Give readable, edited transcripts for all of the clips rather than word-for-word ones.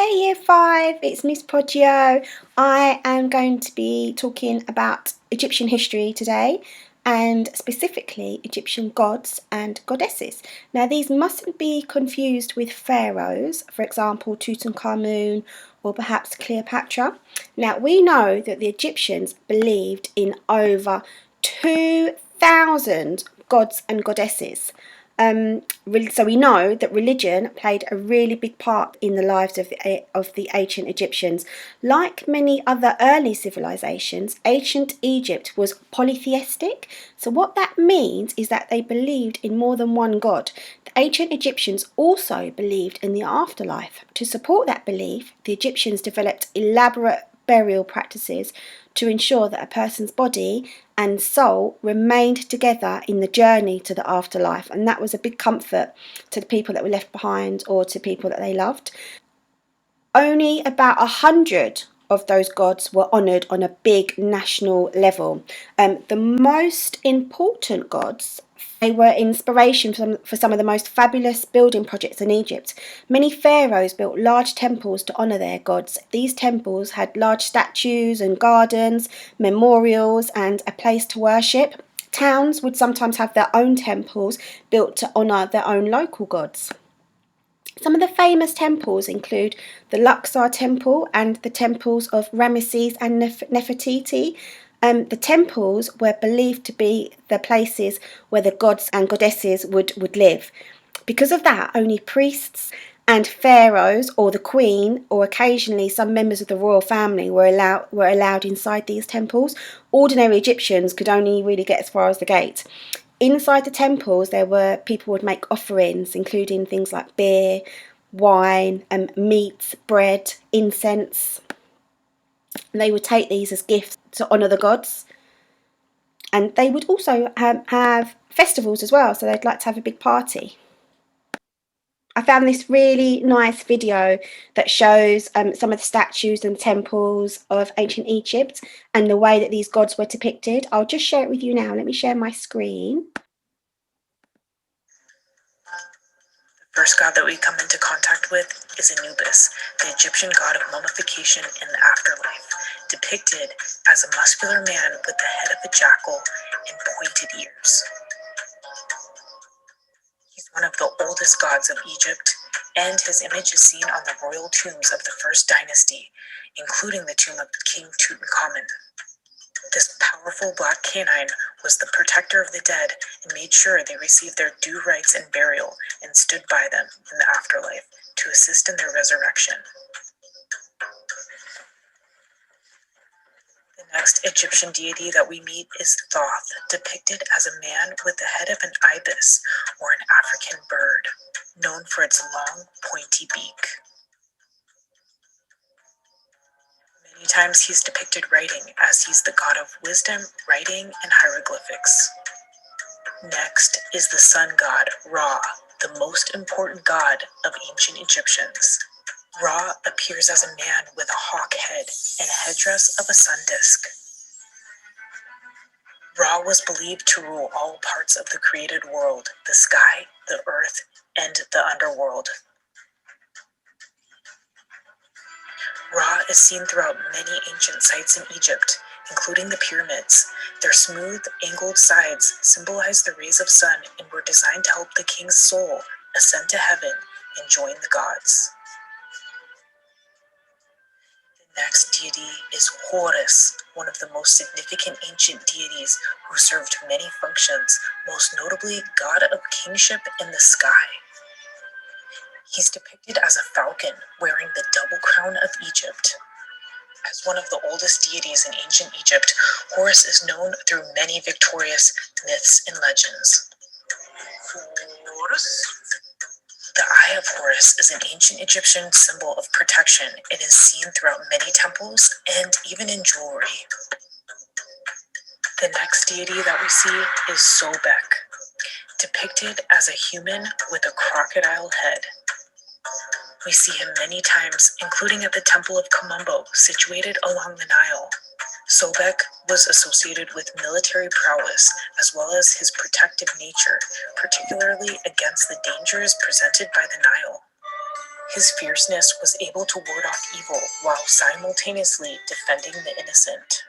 Hey Year 5, it's Miss Poggio. I am going to be talking about Egyptian history today and specifically Egyptian gods and goddesses. Now these mustn't be confused with pharaohs, for example Tutankhamun or perhaps Cleopatra. Now we know that the Egyptians believed in over 2,000 gods and goddesses. So we know that religion played a really big part in the lives of the ancient Egyptians. Like many other early civilizations, ancient Egypt was polytheistic. So what that means is that they believed in more than one god. The ancient Egyptians also believed in the afterlife. To support that belief, the Egyptians developed elaborate burial practices to ensure that a person's body and soul remained together in the journey to the afterlife, and that was a big comfort to the people that were left behind or to people that they loved. Only about 100 of those gods were honoured on a big national level. The most important gods, they were inspiration for some of the most fabulous building projects in Egypt. Many pharaohs built large temples to honour their gods. These temples had large statues and gardens, memorials and a place to worship. Towns would sometimes have their own temples built to honour their own local gods. Some of the famous temples include the Luxor Temple and the temples of Ramesses and Nefertiti. The temples were believed to be the places where the gods and goddesses would live. Because of that, only priests and pharaohs or the queen or occasionally some members of the royal family were allowed inside these temples. Ordinary Egyptians could only really get as far as the gate. Inside the temples, people would make offerings, including things like beer, wine, meat, bread, incense. And they would take these as gifts to honour the gods. And they would also have festivals as well, so they'd like to have a big party. I found this really nice video that shows some of the statues and temples of ancient Egypt and the way that these gods were depicted. I'll just share it with you now. Let me share my screen. The first god that we come into contact with is Anubis, the Egyptian god of mummification in the afterlife, depicted as a muscular man with the head of a jackal and pointed ears. He's one of the oldest gods of Egypt, and his image is seen on the royal tombs of the first dynasty, including the tomb of King Tutankhamun. This powerful black canine was the protector of the dead and made sure they received their due rights and burial and stood by them in the afterlife to assist in their resurrection. The next Egyptian deity that we meet is Thoth, depicted as a man with the head of an ibis or an African bird, known for its long, pointy beak. Many times he's depicted writing, as he's the god of wisdom, writing, and hieroglyphics. Next is the sun god, Ra, the most important god of ancient Egyptians. Ra appears as a man with a hawk head and a headdress of a sun disk. Ra was believed to rule all parts of the created world, the sky, the earth, and the underworld. Ra is seen throughout many ancient sites in Egypt, including the pyramids. Their smooth, angled sides symbolize the rays of sun and were designed to help the king's soul ascend to heaven and join the gods. The next deity is Horus, one of the most significant ancient deities who served many functions, most notably god of kingship in the sky. He's depicted as a falcon wearing the double crown of Egypt. As one of the oldest deities in ancient Egypt, Horus is known through many victorious myths and legends. Horus? The Eye of Horus is an ancient Egyptian symbol of protection and is seen throughout many temples and even in jewelry. The next deity that we see is Sobek, depicted as a human with a crocodile head. We see him many times, including at the Temple of Kamumbo, situated along the Nile. Sobek was associated with military prowess, as well as his protective nature, particularly against the dangers presented by the Nile. His fierceness was able to ward off evil while simultaneously defending the innocent.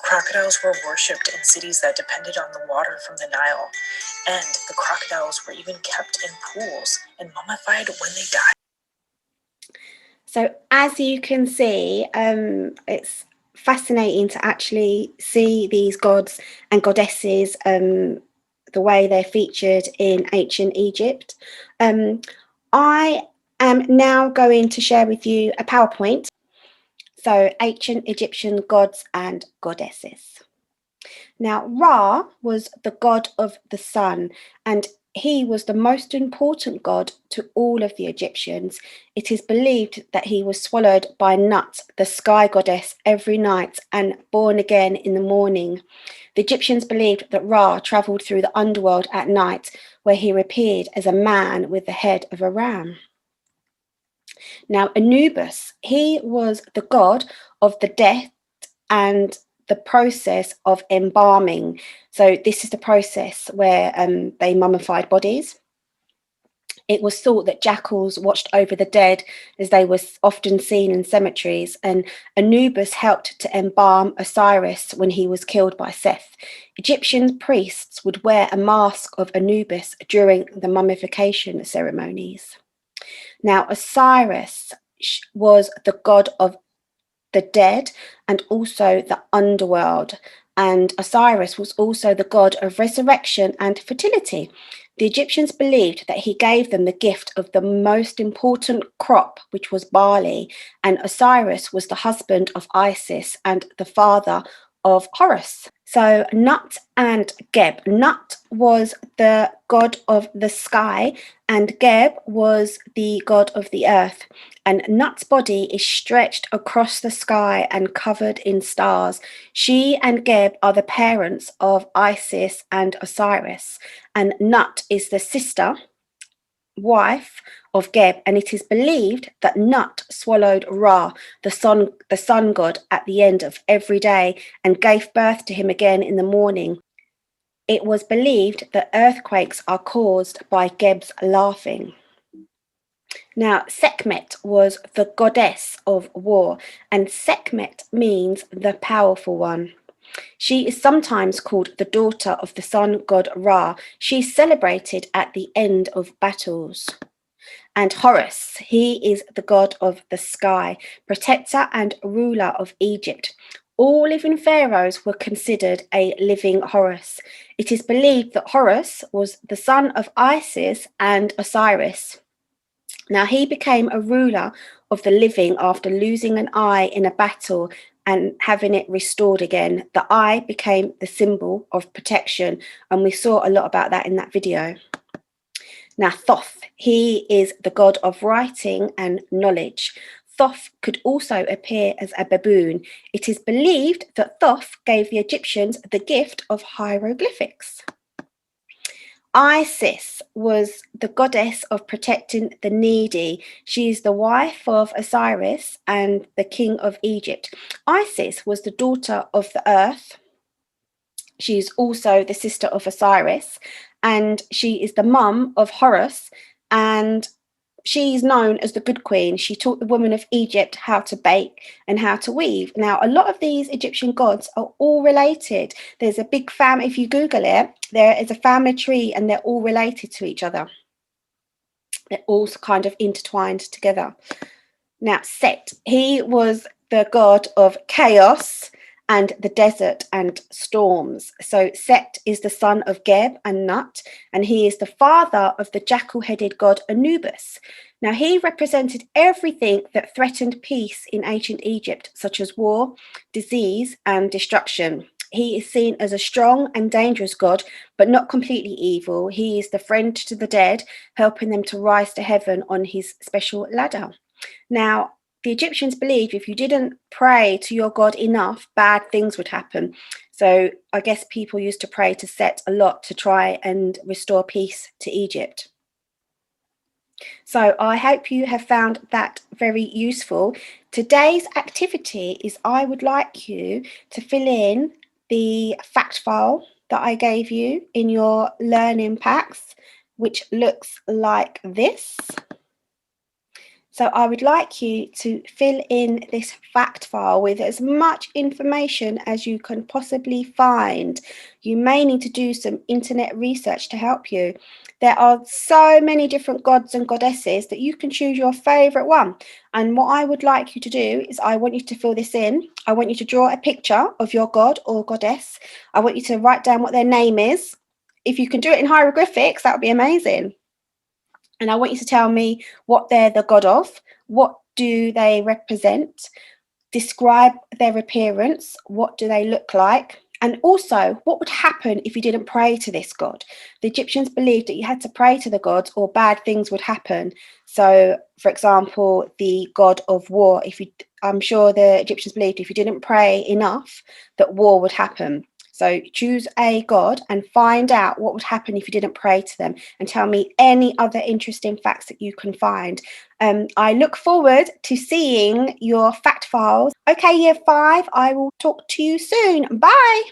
Crocodiles were worshipped in cities that depended on the water from the Nile, and the crocodiles were even kept in pools and mummified when they died. So as you can see, it's fascinating to actually see these gods and goddesses, the way they're featured in ancient Egypt. I am now going to share with you a PowerPoint. So ancient Egyptian gods and goddesses. Now, Ra was the god of the sun, and he was the most important god to all of the Egyptians. It is believed that he was swallowed by Nut, the sky goddess, every night and born again in the morning. The Egyptians believed that Ra travelled through the underworld at night, where he appeared as a man with the head of a ram. Now, Anubis, he was the god of the death and the process of embalming. So this is the process where they mummified bodies. It was thought that jackals watched over the dead, as they were often seen in cemeteries, and Anubis helped to embalm Osiris when he was killed by Seth. Egyptian priests would wear a mask of Anubis during the mummification ceremonies. Now, Osiris was the god of the dead and also the underworld. And Osiris was also the god of resurrection and fertility. The Egyptians believed that he gave them the gift of the most important crop, which was barley, and Osiris was the husband of Isis and the father of Horus. So Nut and Geb. Nut was the god of the sky, and Geb was the god of the earth. And Nut's body is stretched across the sky and covered in stars. She and Geb are the parents of Isis and Osiris, and Nut is the sister, wife of Geb, and it is believed that Nut swallowed Ra, the sun god, at the end of every day and gave birth to him again in the morning. It was believed that earthquakes are caused by Geb's laughing. Now, Sekhmet was the goddess of war, and Sekhmet means the powerful one. She is sometimes called the daughter of the sun god Ra. She is celebrated at the end of battles. And Horus, he is the god of the sky, protector and ruler of Egypt. All living pharaohs were considered a living Horus. It is believed that Horus was the son of Isis and Osiris. Now, he became a ruler of the living after losing an eye in a battle and having it restored again. The eye became the symbol of protection, and we saw a lot about that in that video. Now, Thoth, he is the god of writing and knowledge. Thoth could also appear as a baboon. It is believed that Thoth gave the Egyptians the gift of hieroglyphics. Isis was the goddess of protecting the needy. She is the wife of Osiris and the king of Egypt. Isis was the daughter of the earth. She is also the sister of Osiris, and she is the mum of Horus, and she's known as the Good Queen. She taught the women of Egypt how to bake and how to weave. Now, a lot of these Egyptian gods are all related. There's a big family, if you Google it, there is a family tree and they're all related to each other. They're all kind of intertwined together. Now, Set, he was the god of chaos and the desert and storms. So Set is the son of Geb and Nut, and he is the father of the jackal-headed god Anubis. Now, he represented everything that threatened peace in ancient Egypt, such as war, disease, and destruction. He is seen as a strong and dangerous god, but not completely evil. He is the friend to the dead, helping them to rise to heaven on his special ladder. Now, the Egyptians believed if you didn't pray to your God enough, bad things would happen. So I guess people used to pray to Set a lot to try and restore peace to Egypt. So I hope you have found that very useful. Today's activity is I would like you to fill in the fact file that I gave you in your learning packs, which looks like this. So I would like you to fill in this fact file with as much information as you can possibly find. You may need to do some internet research to help you. There are so many different gods and goddesses that you can choose your favorite one. And what I would like you to do is I want you to fill this in. I want you to draw a picture of your god or goddess. I want you to write down what their name is. If you can do it in hieroglyphics, that would be amazing. And I want you to tell me what they're the god of, what do they represent, describe their appearance, what do they look like, and also what would happen if you didn't pray to this god. The Egyptians believed that you had to pray to the gods or bad things would happen. So, for example, the god of war, I'm sure the Egyptians believed if you didn't pray enough that war would happen. So choose a god and find out what would happen if you didn't pray to them, and tell me any other interesting facts that you can find. I look forward to seeing your fact files. Okay, year 5, I will talk to you soon. Bye.